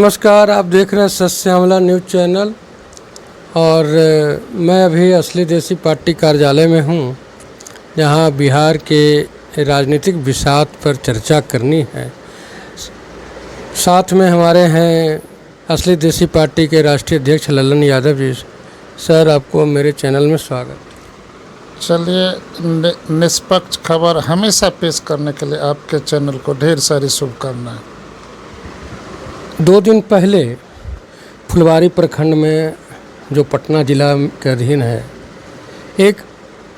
नमस्कार, आप देख रहे हैं सत्य श्यामला न्यूज़ चैनल। और मैं अभी असली देसी पार्टी कार्यालय में हूँ, जहाँ बिहार के राजनीतिक विषाद पर चर्चा करनी है। साथ में हमारे हैं असली देसी पार्टी के राष्ट्रीय अध्यक्ष ललन यादव जी। सर, आपको मेरे चैनल में स्वागत। चलिए, निष्पक्ष खबर हमेशा पेश करने के लिए आपके चैनल को ढेर सारी शुभकामनाएं। 2 दिन पहले फुलवारी प्रखंड में, जो पटना जिला के अधीन है, एक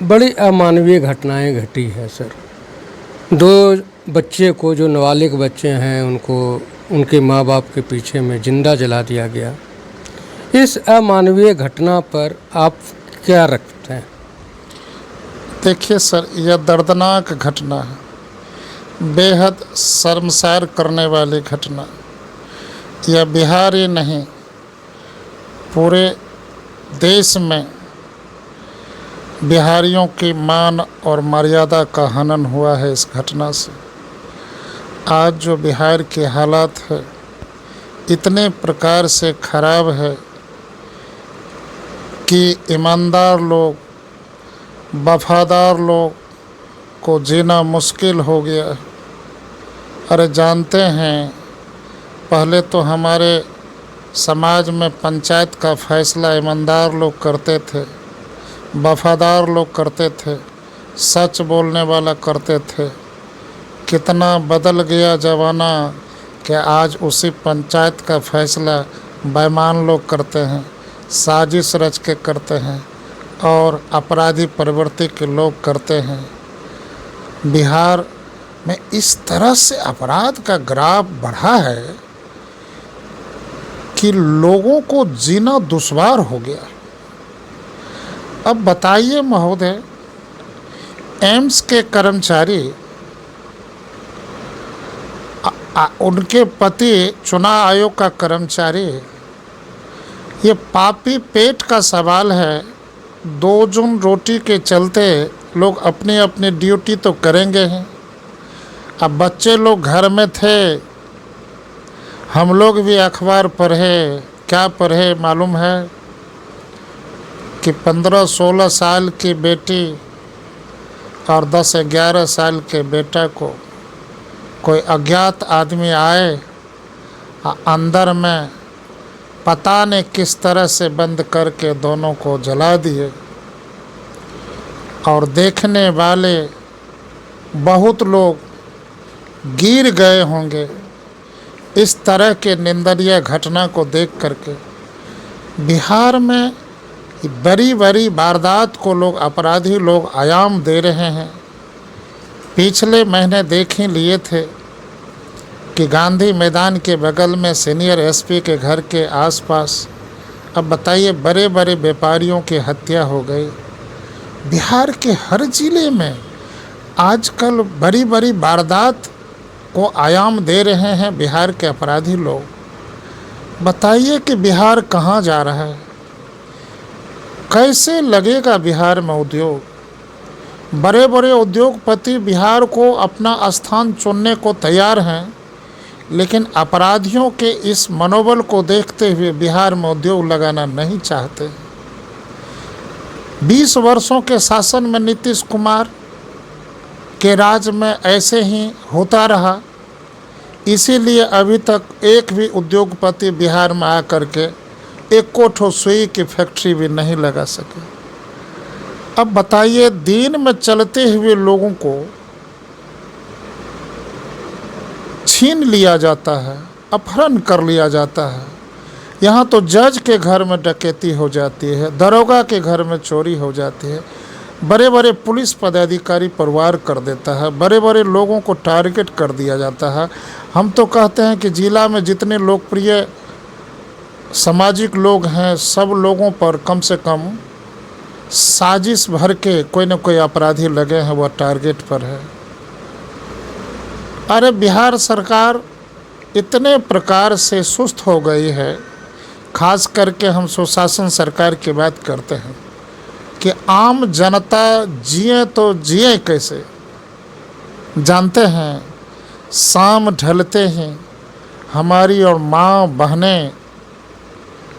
बड़ी अमानवीय घटनाएं घटी है सर। 2 बच्चे को, जो नाबालिग बच्चे हैं, उनको उनके माँ बाप के पीछे में जिंदा जला दिया गया। इस अमानवीय घटना पर आप क्या रखते हैं? देखिए सर, यह दर्दनाक घटना है, बेहद शर्मसार करने वाली घटना। यह बिहार ही नहीं, पूरे देश में बिहारियों की मान और मर्यादा का हनन हुआ है इस घटना से। आज जो बिहार के हालात है, इतने प्रकार से खराब है कि ईमानदार लोग, वफादार लोग को जीना मुश्किल हो गया है। अरे जानते हैं, पहले तो हमारे समाज में पंचायत का फैसला ईमानदार लोग करते थे, वफादार लोग करते थे, सच बोलने वाला करते थे। कितना बदल गया ज़माना कि आज उसी पंचायत का फैसला बेईमान लोग करते हैं, साजिश रच के करते हैं और अपराधी प्रवृत्ति के लोग करते हैं। बिहार में इस तरह से अपराध का ग्राफ बढ़ा है कि लोगों को जीना दुश्वार हो गया। अब बताइए महोदय, एम्स के कर्मचारी, उनके पति चुनाव आयोग का कर्मचारी, ये पापी पेट का सवाल है। 2 जून रोटी के चलते लोग अपनी अपनी ड्यूटी तो करेंगे ही। अब बच्चे लोग घर में थे, हम लोग भी अखबार पढ़े। क्या पढ़े मालूम है कि 15-16 साल की बेटी और 10-11 साल के बेटा को कोई अज्ञात आदमी आए, अंदर में पता नहीं किस तरह से बंद करके दोनों को जला दिए। और देखने वाले बहुत लोग गिर गए होंगे इस तरह के निंदनीय घटना को देख करके। बिहार में बड़ी बड़ी वारदात को लोग, अपराधी लोग आयाम दे रहे हैं। पिछले महीने देख ही लिए थे कि गांधी मैदान के बगल में सीनियर एसपी के घर के आसपास, अब बताइए, बड़े बड़े व्यापारियों की हत्या हो गई। बिहार के हर ज़िले में आजकल बड़ी बड़ी वारदात को आयाम दे रहे हैं बिहार के अपराधी लोग। बताइए कि बिहार कहाँ जा रहा है? कैसे लगेगा बिहार में उद्योग? बड़े बड़े उद्योगपति बिहार को अपना स्थान चुनने को तैयार हैं, लेकिन अपराधियों के इस मनोबल को देखते हुए बिहार में उद्योग लगाना नहीं चाहते। 20 वर्षों के शासन में नीतीश कुमार के राज में ऐसे ही होता रहा, इसीलिए अभी तक एक भी उद्योगपति बिहार में आकर के एक कोठो सुई की फैक्ट्री भी नहीं लगा सके। अब बताइए, दिन में चलते हुए लोगों को छीन लिया जाता है, अपहरण कर लिया जाता है। यहाँ तो जज के घर में डकैती हो जाती है, दरोगा के घर में चोरी हो जाती है, बड़े बड़े पुलिस पदाधिकारी पर वार कर देता है, बड़े बड़े लोगों को टारगेट कर दिया जाता है। हम तो कहते हैं कि जिला में जितने लोकप्रिय सामाजिक लोग हैं, सब लोगों पर कम से कम साजिश भर के कोई न कोई अपराधी लगे हैं, वह टारगेट पर है। अरे बिहार सरकार इतने प्रकार से सुस्त हो गई है, खास करके हम सुशासन सरकार की बात करते हैं कि आम जनता जिए तो जिए कैसे। जानते हैं, शाम ढलते ही हमारी और माँ बहनें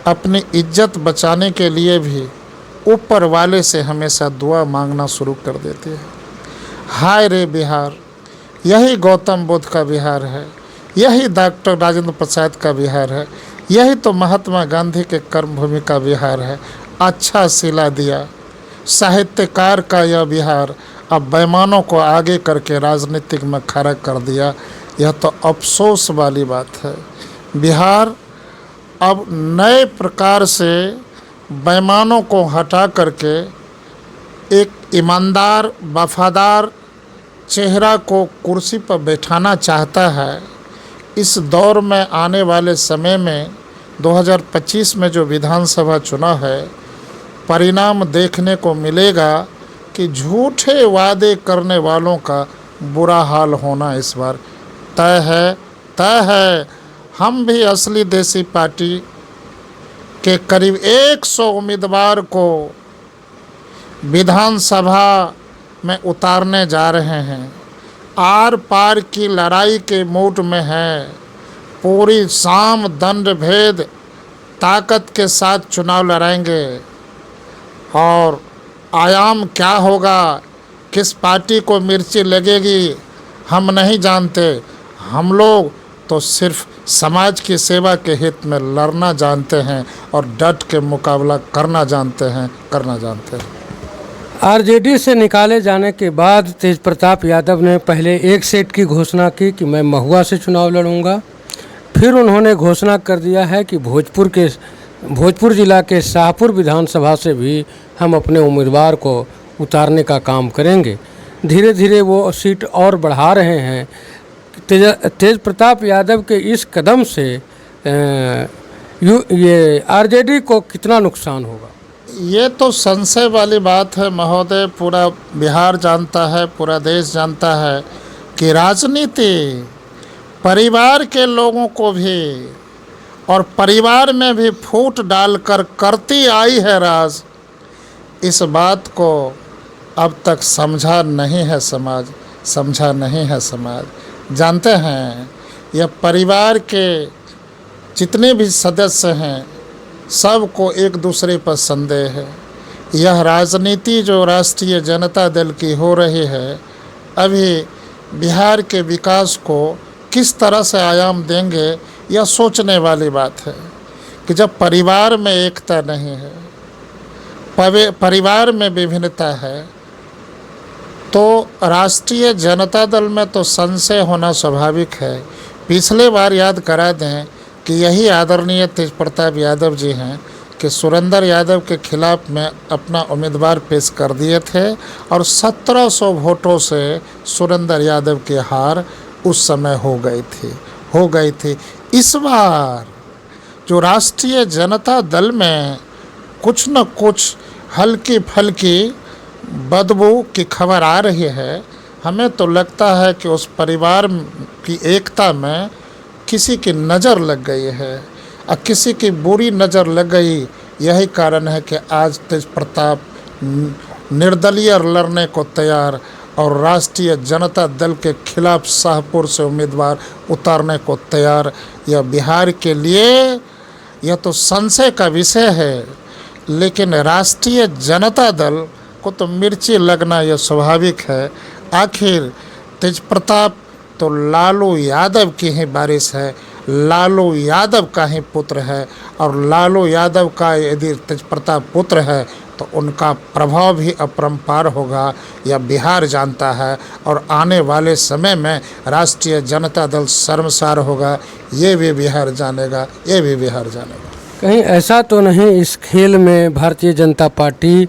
अपनी इज्जत बचाने के लिए भी ऊपर वाले से हमेशा दुआ मांगना शुरू कर देती है। हाय रे बिहार, यही गौतम बुद्ध का बिहार है, यही डॉक्टर राजेंद्र प्रसाद का बिहार है, यही तो महात्मा गांधी के कर्मभूमि का बिहार है। अच्छा सिला दिया साहित्यकार का यह बिहार, अब बेईमानों को आगे करके राजनीतिक में खड़ा कर दिया। यह तो अफसोस वाली बात है। बिहार अब नए प्रकार से बेईमानों को हटा करके एक ईमानदार वफादार चेहरा को कुर्सी पर बैठाना चाहता है। इस दौर में आने वाले समय में 2025 में जो विधानसभा चुनाव है, परिणाम देखने को मिलेगा कि झूठे वादे करने वालों का बुरा हाल होना इस बार तय है। हम भी असली देसी पार्टी के करीब 100 उम्मीदवार को विधानसभा में उतारने जा रहे हैं। आर पार की लड़ाई के मूड में है। पूरी साम दंड भेद ताकत के साथ चुनाव लड़ाएंगे और आयाम क्या होगा, किस पार्टी को मिर्ची लगेगी, हम नहीं जानते। हम लोग तो सिर्फ समाज की सेवा के हित में लड़ना जानते हैं और डट के मुकाबला करना जानते हैं। आरजेडी से निकाले जाने के बाद तेज प्रताप यादव ने पहले एक सेट की घोषणा की कि मैं महुआ से चुनाव लड़ूंगा। फिर उन्होंने घोषणा कर दिया है कि भोजपुर जिला के शाहपुर विधानसभा से भी हम अपने उम्मीदवार को उतारने का काम करेंगे। धीरे धीरे वो सीट और बढ़ा रहे हैं। तेज प्रताप यादव के इस कदम से ये आरजेडी को कितना नुकसान होगा? ये तो संशय वाली बात है महोदय। पूरा बिहार जानता है, पूरा देश जानता है कि राजनीति परिवार के लोगों को भी और परिवार में भी फूट डालकर करती आई है राज। इस बात को अब तक समझा नहीं है समाज। जानते हैं यह परिवार के जितने भी सदस्य हैं सबको एक दूसरे पर संदेह है। यह राजनीति जो राष्ट्रीय जनता दल की हो रही है, अभी बिहार के विकास को किस तरह से आयाम देंगे, यह सोचने वाली बात है कि जब परिवार में एकता नहीं है, परिवार में विभिन्नता है, तो राष्ट्रीय जनता दल में तो संशय होना स्वाभाविक है। पिछले बार याद करा दें कि यही आदरणीय तेज प्रताप यादव जी हैं कि सुरेंद्र यादव के खिलाफ में अपना उम्मीदवार पेश कर दिए थे और 1700 वोटों से सुरेंद्र यादव की हार उस समय हो गई थी। इस बार जो राष्ट्रीय जनता दल में कुछ न कुछ हल्की फल्की बदबू की खबर आ रही है, हमें तो लगता है कि उस परिवार की एकता में किसी की नज़र लग गई है और किसी की बुरी नज़र लग गई। यही कारण है कि आज तेज प्रताप निर्दलीय लड़ने को तैयार और राष्ट्रीय जनता दल के खिलाफ शाहपुर से उम्मीदवार उतारने को तैयार। यह बिहार के लिए यह तो संशय का विषय है, लेकिन राष्ट्रीय जनता दल को तो मिर्ची लगना यह स्वाभाविक है। आखिर तेज प्रताप तो लालू यादव की ही बारिश है, लालू यादव का ही पुत्र है और लालू यादव का यदि तेज प्रताप पुत्र है तो उनका प्रभाव भी अपरंपार होगा, यह बिहार जानता है। और आने वाले समय में राष्ट्रीय जनता दल शर्मसार होगा, ये भी बिहार जानेगा। कहीं ऐसा तो नहीं इस खेल में भारतीय जनता पार्टी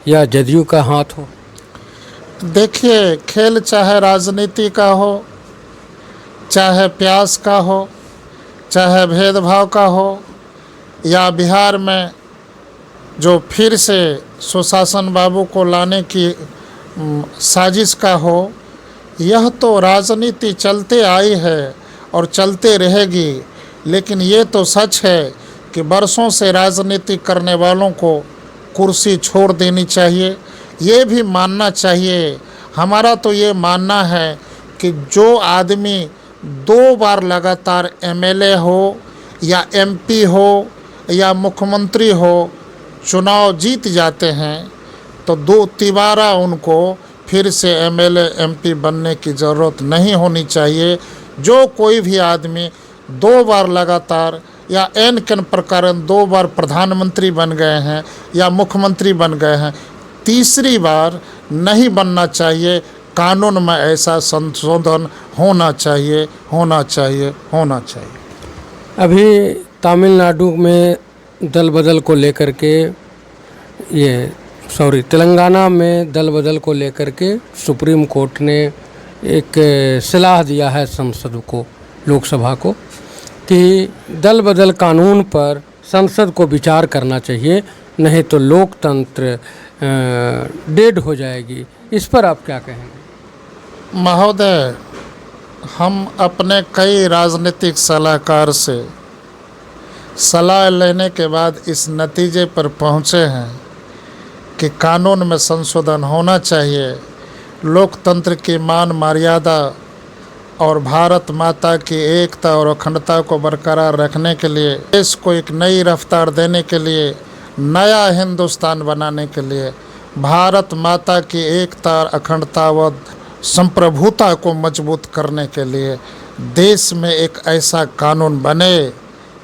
या जदयू का हाथ हो? देखिए, खेल चाहे राजनीति का हो, चाहे प्यास का हो, चाहे भेदभाव का हो, या बिहार में जो फिर से सुशासन बाबू को लाने की साजिश का हो, यह तो राजनीति चलते आई है और चलते रहेगी। लेकिन ये तो सच है कि बरसों से राजनीति करने वालों को कुर्सी छोड़ देनी चाहिए। ये भी मानना चाहिए, हमारा तो ये मानना है कि जो आदमी 2 बार लगातार एमएलए हो या एमपी हो या मुख्यमंत्री हो चुनाव जीत जाते हैं तो तिबारा उनको फिर से एमएलए एमपी बनने की ज़रूरत नहीं होनी चाहिए। जो कोई भी आदमी 2 बार लगातार या एन प्रकार 2 बार प्रधानमंत्री बन गए हैं या मुख्यमंत्री बन गए हैं, तीसरी बार नहीं बनना चाहिए। कानून में ऐसा संशोधन होना चाहिए, होना चाहिए, होना चाहिए। अभी तमिलनाडु में दल बदल को लेकर के तेलंगाना में दल बदल को लेकर के सुप्रीम कोर्ट ने एक सलाह दिया है संसद को, लोकसभा को, कि दल बदल कानून पर संसद को विचार करना चाहिए, नहीं तो लोकतंत्र डेड हो जाएगी। इस पर आप क्या कहेंगे? महोदय, हम अपने कई राजनीतिक सलाहकार से सलाह लेने के बाद इस नतीजे पर पहुँचे हैं कि कानून में संशोधन होना चाहिए। लोकतंत्र की मान मर्यादा और भारत माता की एकता और अखंडता को बरकरार रखने के लिए, देश को एक नई रफ्तार देने के लिए, नया हिंदुस्तान बनाने के लिए, भारत माता की एकता और अखंडता व संप्रभुता को मजबूत करने के लिए देश में एक ऐसा कानून बने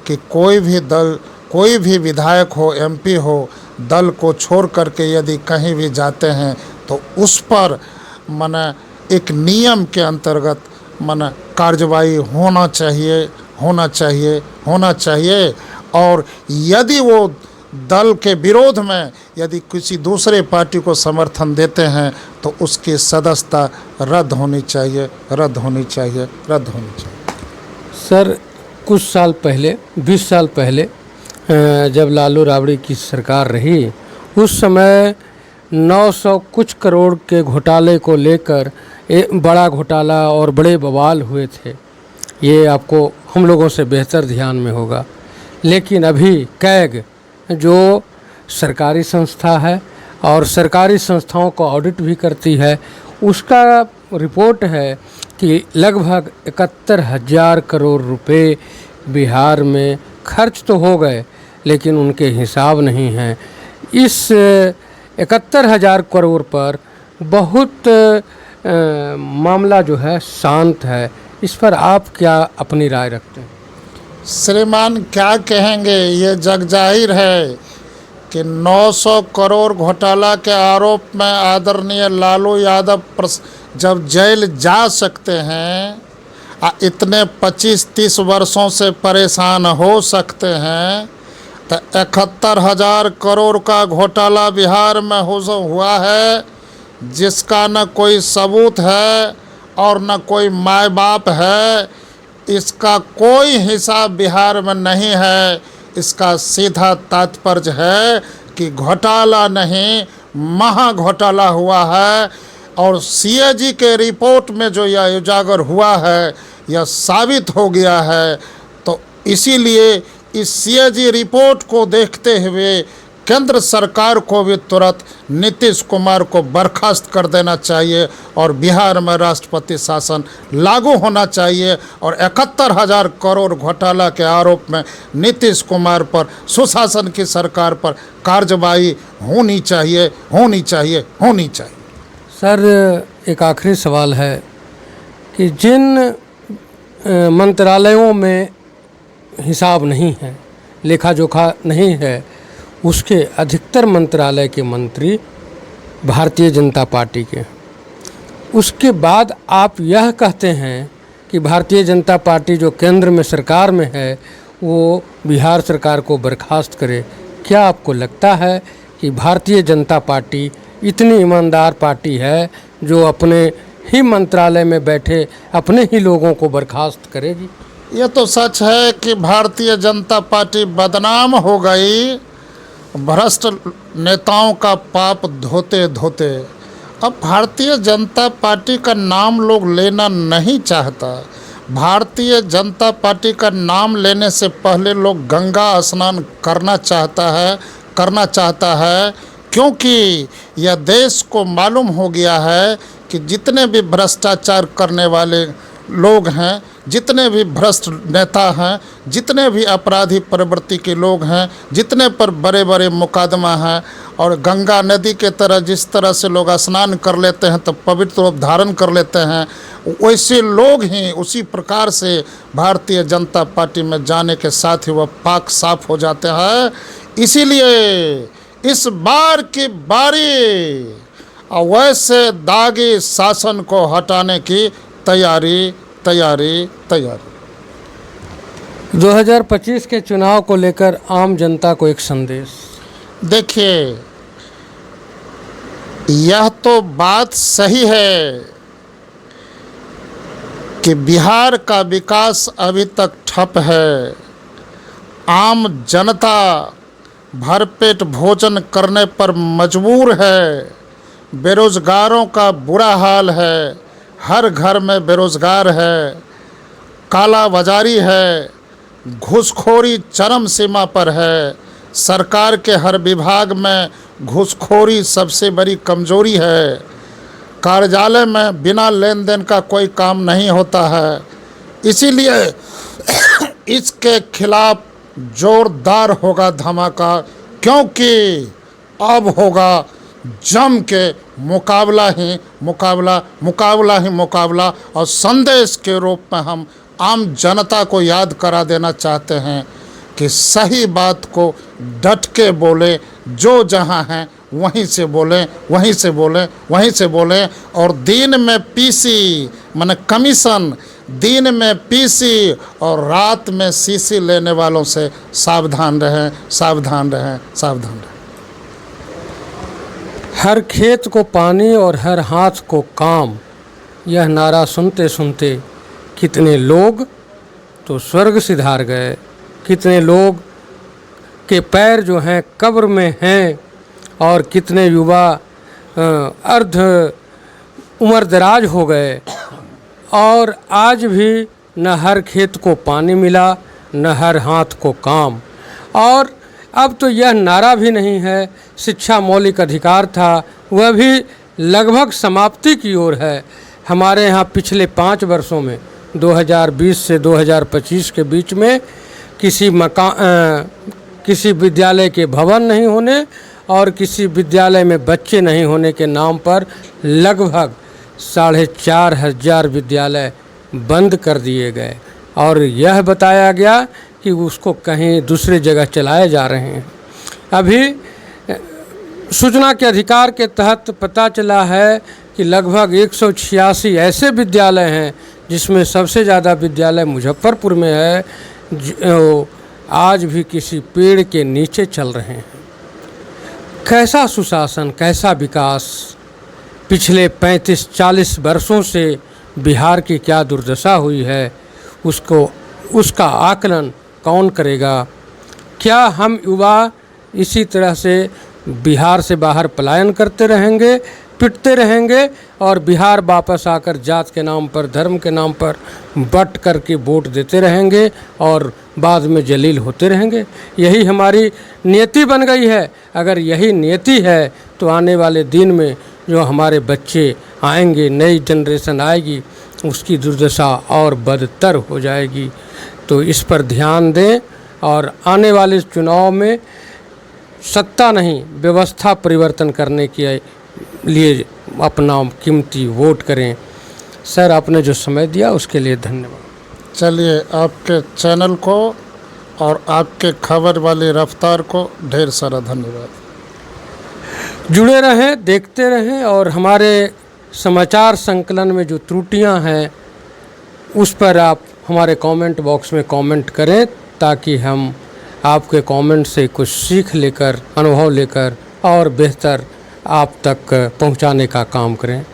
कि कोई भी दल, कोई भी विधायक हो, एमपी हो, दल को छोड़ करके यदि कहीं भी जाते हैं तो उस पर माने एक नियम के अंतर्गत माने कार्रवाई होना चाहिए, होना चाहिए, होना चाहिए। और यदि वो दल के विरोध में यदि किसी दूसरे पार्टी को समर्थन देते हैं तो उसकी सदस्यता रद्द होनी चाहिए, रद्द होनी चाहिए, रद्द होनी चाहिए। सर, कुछ साल पहले, 20 साल पहले जब लालू राबड़ी की सरकार रही, उस समय 900 कुछ करोड़ के घोटाले को लेकर बड़ा घोटाला और बड़े बवाल हुए थे। ये आपको हम लोगों से बेहतर ध्यान में होगा। लेकिन अभी कैग जो सरकारी संस्था है और सरकारी संस्थाओं को ऑडिट भी करती है, उसका रिपोर्ट है कि लगभग 71,000 करोड़ रुपए बिहार में खर्च तो हो गए लेकिन उनके हिसाब नहीं हैं। इस 71,000 करोड़ पर बहुत मामला जो है शांत है। इस पर आप क्या अपनी राय रखते हैं? श्रीमान, क्या कहेंगे, ये जग जाहिर है कि 900 करोड़ घोटाला के आरोप में आदरणीय लालू यादव जब जेल जा सकते हैं, इतने 25-30 वर्षों से परेशान हो सकते हैं, तो 71,000 करोड़ का घोटाला बिहार में हुआ है जिसका न कोई सबूत है और न कोई माँ बाप है। इसका कोई हिसाब बिहार में नहीं है। इसका सीधा तात्पर्य है कि घोटाला नहीं, महा घोटाला हुआ है। और सीएजी के रिपोर्ट में जो यह उजागर हुआ है, यह साबित हो गया है। तो इसीलिए इस सीएजी रिपोर्ट को देखते हुए केंद्र सरकार को भी तुरंत नीतीश कुमार को बर्खास्त कर देना चाहिए और बिहार में राष्ट्रपति शासन लागू होना चाहिए। और 71,000 करोड़ घोटाला के आरोप में नीतीश कुमार पर, सुशासन की सरकार पर कार्रवाई होनी चाहिए, होनी चाहिए, होनी चाहिए। सर, एक आखिरी सवाल है कि जिन मंत्रालयों में हिसाब नहीं है, लेखा जोखा नहीं है, उसके अधिकतर मंत्रालय के मंत्री भारतीय जनता पार्टी के। उसके बाद आप यह कहते हैं कि भारतीय जनता पार्टी जो केंद्र में सरकार में है वो बिहार सरकार को बर्खास्त करे। क्या आपको लगता है कि भारतीय जनता पार्टी इतनी ईमानदार पार्टी है जो अपने ही मंत्रालय में बैठे अपने ही लोगों को बर्खास्त करेगी? ये तो सच है कि भारतीय जनता पार्टी बदनाम हो गई भ्रष्ट नेताओं का पाप धोते धोते। अब भारतीय जनता पार्टी का नाम लोग लेना नहीं चाहता। भारतीय जनता पार्टी का नाम लेने से पहले लोग गंगा स्नान करना चाहता है क्योंकि यह देश को मालूम हो गया है कि जितने भी भ्रष्टाचार करने वाले लोग हैं जितने भी भ्रष्ट नेता हैं, जितने भी अपराधी प्रवृत्ति के लोग हैं, जितने पर बड़े बड़े मुकदमा हैं, और गंगा नदी के तरह जिस तरह से लोग स्नान कर लेते हैं तो पवित्र रूप धारण कर लेते हैं, वैसे लोग ही उसी प्रकार से भारतीय जनता पार्टी में जाने के साथ ही वह पाक साफ हो जाते हैं। इसीलिए इस बार की बारी अवैसे दागी शासन को हटाने की तैयारी 2025 के चुनाव को लेकर आम जनता को एक संदेश। देखिए, यह तो बात सही है कि बिहार का विकास अभी तक ठप है। आम जनता भरपेट भोजन करने पर मजबूर है। बेरोजगारों का बुरा हाल है, हर घर में बेरोजगार है, काला बाजारी है, घूसखोरी चरम सीमा पर है। सरकार के हर विभाग में घूसखोरी सबसे बड़ी कमजोरी है। कार्यालय में बिना लेन देन का कोई काम नहीं होता है। इसीलिए इसके खिलाफ जोरदार होगा धमाका, क्योंकि अब होगा जम के मुकाबला ही मुकाबला। और संदेश के रूप में हम आम जनता को याद करा देना चाहते हैं कि सही बात को डट के बोले, जो जहाँ हैं वहीं से बोलें। और दिन में पीसी माने कमीशन, दिन में पीसी और रात में सीसी लेने वालों से सावधान रहें। हर खेत को पानी और हर हाथ को काम, यह नारा सुनते सुनते कितने लोग तो स्वर्ग सिधार गए, कितने लोग के पैर जो हैं कब्र में हैं, और कितने युवा अर्ध उम्र दराज हो गए। और आज भी न हर खेत को पानी मिला, न हर हाथ को काम। और अब तो यह नारा भी नहीं है, शिक्षा मौलिक अधिकार था, वह भी लगभग समाप्ति की ओर है। हमारे यहाँ पिछले 5 वर्षों में 2020 से 2025 के बीच में किसी विद्यालय के भवन नहीं होने और किसी विद्यालय में बच्चे नहीं होने के नाम पर लगभग 4,500 विद्यालय बंद कर दिए गए, और यह बताया गया कि उसको कहीं दूसरी जगह चलाए जा रहे हैं। अभी सूचना के अधिकार के तहत पता चला है कि लगभग 186 ऐसे विद्यालय हैं जिसमें सबसे ज़्यादा विद्यालय मुजफ्फरपुर में है, जो आज भी किसी पेड़ के नीचे चल रहे हैं। कैसा सुशासन, कैसा विकास! पिछले 35-40 वर्षों से बिहार की क्या दुर्दशा हुई है, उसका आकलन कौन करेगा? क्या हम युवा इसी तरह से बिहार से बाहर पलायन करते रहेंगे, पिटते रहेंगे, और बिहार वापस आकर जात के नाम पर, धर्म के नाम पर बट करके वोट देते रहेंगे और बाद में जलील होते रहेंगे? यही हमारी नियति बन गई है। अगर यही नियति है तो आने वाले दिन में जो हमारे बच्चे आएंगे, नई जनरेशन आएगी, उसकी दुर्दशा और बदतर हो जाएगी। तो इस पर ध्यान दें और आने वाले चुनाव में सत्ता नहीं, व्यवस्था परिवर्तन करने के लिए अपना कीमती वोट करें। सर, आपने जो समय दिया उसके लिए धन्यवाद। चलिए, आपके चैनल को और आपके खबर वाली रफ्तार को ढेर सारा धन्यवाद। जुड़े रहें, देखते रहें, और हमारे समाचार संकलन में जो त्रुटियां हैं उस पर आप हमारे कमेंट बॉक्स में कमेंट करें, ताकि हम आपके कमेंट से कुछ सीख लेकर, अनुभव लेकर और बेहतर आप तक पहुंचाने का काम करें।